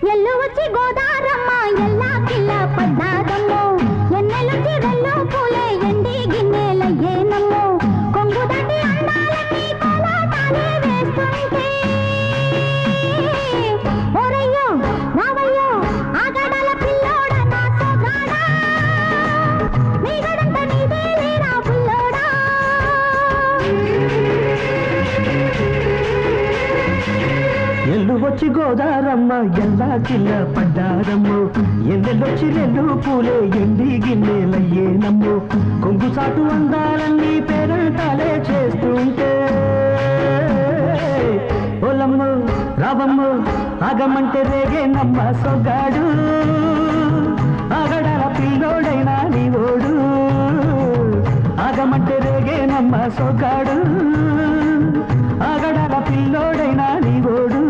ఎల్లు వచ్చి గోదారమ్మ ఎల్లా కిల్ల పడ్డాదమ్మో ఎన్నెలుచి వెల్లు పూలే ఎండి గిన్నెలయ్యేనమ్మో కొంగు దాటి అందాలన్నీ కోలాటాలే వేస్తుంటే ఓరయ్యో రావయ్యో ఆగడాల పిల్లోడ నా సోగాడా నీగడంత నీదే లేరా పుల్లోడా ఎల్లు వచ్చి గోదారమ్మ ఎల్లా కిల్ల పడ్డారమ్మో ఎన్నెల్లొచ్చి రెల్లు పూలే ఎండి గిన్నెలయ్యేనమ్మో కొంగు చాటు అందాలన్నీ పేరంటాలే చేస్తుంటే ఓలమ్మ రావమ్మ ఆగమంటే రేగేనమ్మ సొగ్గాడు ఆగడాల పిల్లోడైనా నీ ఓడు ఆగమంటే రేగేనమ్మ సొగ్గాడు ఆగడాల పిల్లోడైనా నీ ఓడు